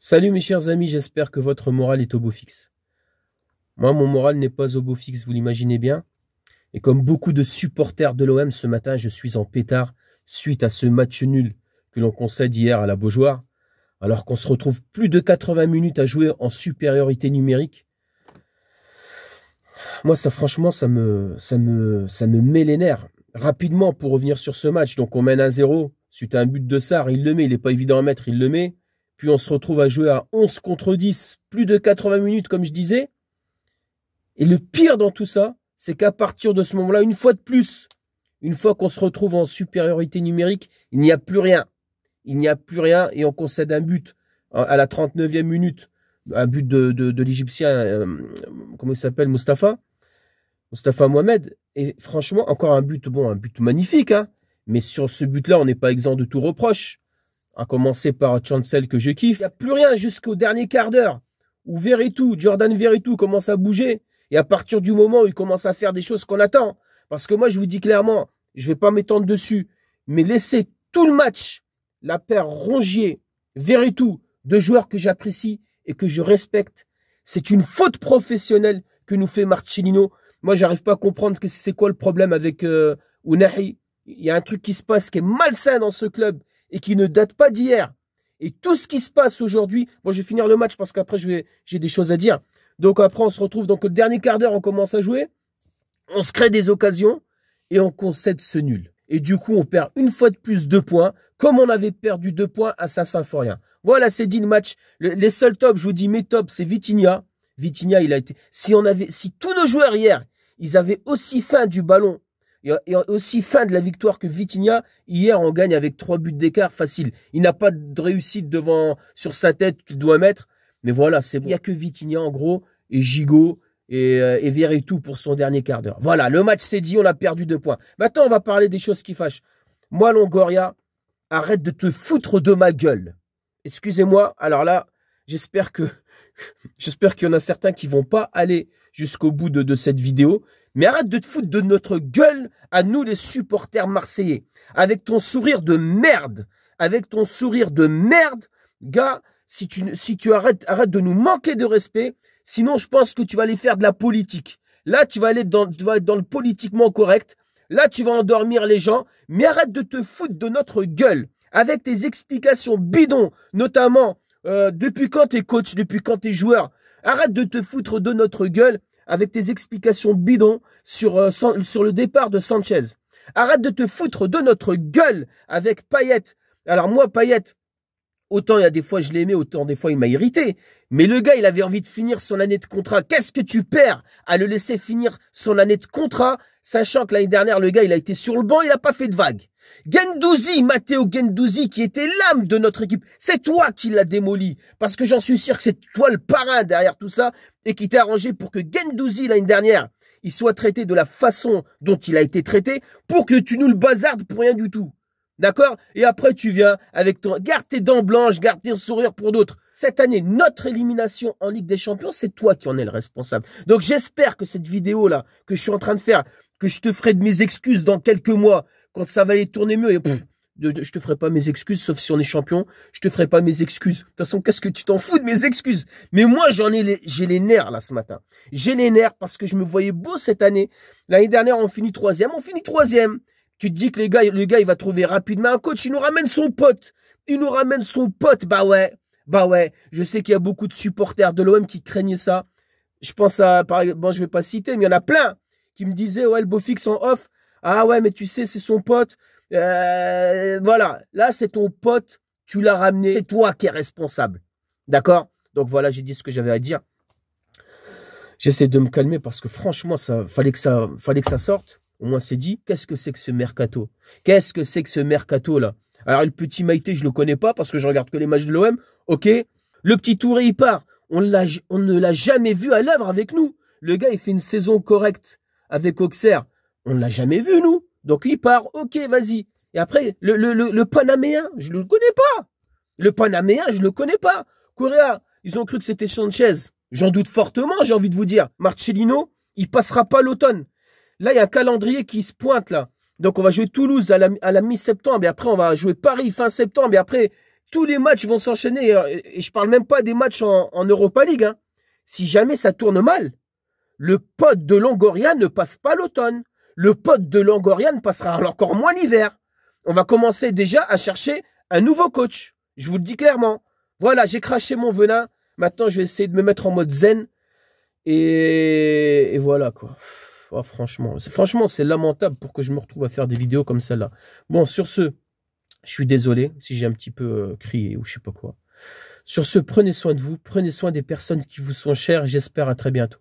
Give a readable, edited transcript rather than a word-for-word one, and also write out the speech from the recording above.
Salut mes chers amis, j'espère que votre morale est au beau fixe. Moi, mon moral n'est pas au beau fixe, vous l'imaginez bien. Et comme beaucoup de supporters de l'OM, ce matin, je suis en pétard suite à ce match nul que l'on concède hier à la Beaujoire, alors qu'on se retrouve plus de 80 minutes à jouer en supériorité numérique. Moi, ça, franchement, ça me met les nerfs. Rapidement, pour revenir sur ce match, donc on mène 1-0, suite à un but de Sarr, il le met, il n'est pas évident à mettre, il le met. Puis on se retrouve à jouer à 11 contre 10, plus de 80 minutes, comme je disais. Et le pire dans tout ça, c'est qu'à partir de ce moment-là, une fois de plus, une fois qu'on se retrouve en supériorité numérique, il n'y a plus rien. Il n'y a plus rien et on concède un but à la 39e minute. Un but de l'Égyptien, comment il s'appelle, Moustapha Mohamed. Et franchement, encore un but, bon, un but magnifique, hein. Mais sur ce but-là, on n'est pas exempt de tout reproche. À commencer par Chancel que je kiffe. Il n'y a plus rien jusqu'au dernier quart d'heure où Jordan Veretout commence à bouger. Et à partir du moment où il commence à faire des choses qu'on attend. Parce que moi, je vous dis clairement, je ne vais pas m'étendre dessus, mais laisser tout le match, la paire Rongier, Veretout, deux joueurs que j'apprécie et que je respecte, c'est une faute professionnelle que nous fait Marcelino. Moi, j'arrive pas à comprendre que c'est quoi le problème avec Ounahi. Il y a un truc qui se passe qui est malsain dans ce club et qui ne date pas d'hier. Et tout ce qui se passe aujourd'hui, bon, je vais finir le match parce qu'après, j'ai des choses à dire. Donc après, on se retrouve, donc le dernier quart d'heure, on commence à jouer, on se crée des occasions et on concède ce nul. Et du coup, on perd une fois de plus 2 points, comme on avait perdu 2 points à Saint-Symphorien. Voilà, c'est dit le match. Les seuls tops, je vous dis, mes tops, c'est Vitinha. Vitinha, il a été, si tous nos joueurs hier, ils avaient aussi faim du ballon, et aussi fin de la victoire que Vitinha, hier on gagne avec 3 buts d'écart facile. Il n'a pas de réussite sur sa tête qu'il doit mettre. Mais voilà, c'est bon. Il n'y a que Vitinha en gros, et Gigot, et Veretout pour son dernier quart d'heure. Voilà, le match c'est dit, on a perdu 2 points. Maintenant on va parler des choses qui fâchent. Moi Longoria, arrête de te foutre de ma gueule. Excusez-moi, alors là, j'espère qu'il y en a certains qui vont pas aller jusqu'au bout de cette vidéo. Mais arrête de te foutre de notre gueule à nous les supporters marseillais. Avec ton sourire de merde. Avec ton sourire de merde. Gars, si tu arrêtes de nous manquer de respect, sinon je pense que tu vas aller faire de la politique. Là, tu vas être dans le politiquement correct. Là, tu vas endormir les gens. Mais arrête de te foutre de notre gueule. Avec tes explications bidons, notamment depuis quand t'es coach, depuis quand t'es joueur. Arrête de te foutre de notre gueule avec tes explications bidons sur le départ de Sanchez. Arrête de te foutre de notre gueule avec Payet. Alors moi, Payet, autant il y a des fois je l'aimais, autant des fois il m'a irrité. Mais le gars, il avait envie de finir son année de contrat. Qu'est-ce que tu perds à le laisser finir son année de contrat, sachant que l'année dernière, le gars, il a été sur le banc, il n'a pas fait de vague. Guendouzi, Matteo Guendouzi, qui était l'âme de notre équipe, c'est toi qui l'as démoli, parce que j'en suis sûr que c'est toi le parrain derrière tout ça, et qui t'est arrangé pour que Guendouzi, l'année dernière, il soit traité de la façon dont il a été traité, pour que tu nous le bazardes pour rien du tout. D'accord? Et après, tu viens avec garde tes dents blanches, garde tes sourires pour d'autres. Cette année, notre élimination en Ligue des Champions, c'est toi qui en es le responsable. Donc, j'espère que cette vidéo-là, que je suis en train de faire, que je te ferai de mes excuses dans quelques mois, quand ça va aller tourner mieux, et je te ferai pas mes excuses, sauf si on est champion, je te ferai pas mes excuses. De toute façon, qu'est-ce que tu t'en fous de mes excuses? Mais moi, j'ai les nerfs, là, ce matin. J'ai les nerfs parce que je me voyais beau cette année. L'année dernière, on finit 3e. Tu te dis que le gars, il va trouver rapidement un coach. Il nous ramène son pote. Bah ouais. Je sais qu'il y a beaucoup de supporters de l'OM qui craignaient ça. Je pense bon, je vais pas citer, mais il y en a plein qui me disaient, ouais, le beau fixe en off. Ah ouais, mais tu sais, c'est son pote. Voilà. Là, c'est ton pote. Tu l'as ramené. C'est toi qui es responsable. D'accord? Donc voilà, j'ai dit ce que j'avais à dire. J'essaie de me calmer parce que franchement, fallait que ça sorte. Au moins, c'est dit. Qu'est-ce que c'est que ce mercato? Qu'est-ce que c'est que ce mercato-là? Alors, le petit Maïté, je le connais pas parce que je regarde que les matchs de l'OM. Ok. Le petit Touré, il part. On ne l'a jamais vu à l'œuvre avec nous. Le gars, il fait une saison correcte avec Auxerre. On ne l'a jamais vu, nous. Donc, il part. Ok, vas-y. Et après, le Panaméen, je ne le connais pas. Le Panaméen, je ne le connais pas. Correa, ils ont cru que c'était Sanchez. J'en doute fortement, j'ai envie de vous dire. Marcelino, il passera pas l'automne. Là, il y a un calendrier qui se pointe, là. Donc, on va jouer Toulouse à la mi-septembre. Et après, on va jouer Paris fin septembre. Et après, tous les matchs vont s'enchaîner, et je parle même pas des matchs en Europa League, hein. Si jamais ça tourne mal, le pote de Longoria ne passe pas l'automne. Le pote de Longoria ne passera encore moins l'hiver. On va commencer déjà à chercher un nouveau coach. Je vous le dis clairement. Voilà, j'ai craché mon venin. Maintenant, je vais essayer de me mettre en mode zen. Et voilà, quoi. Oh, franchement, c'est lamentable pour que je me retrouve à faire des vidéos comme celle-là. Bon, sur ce, je suis désolé si j'ai un petit peu crié ou je sais pas quoi. Sur ce, prenez soin de vous. Prenez soin des personnes qui vous sont chères. J'espère à très bientôt.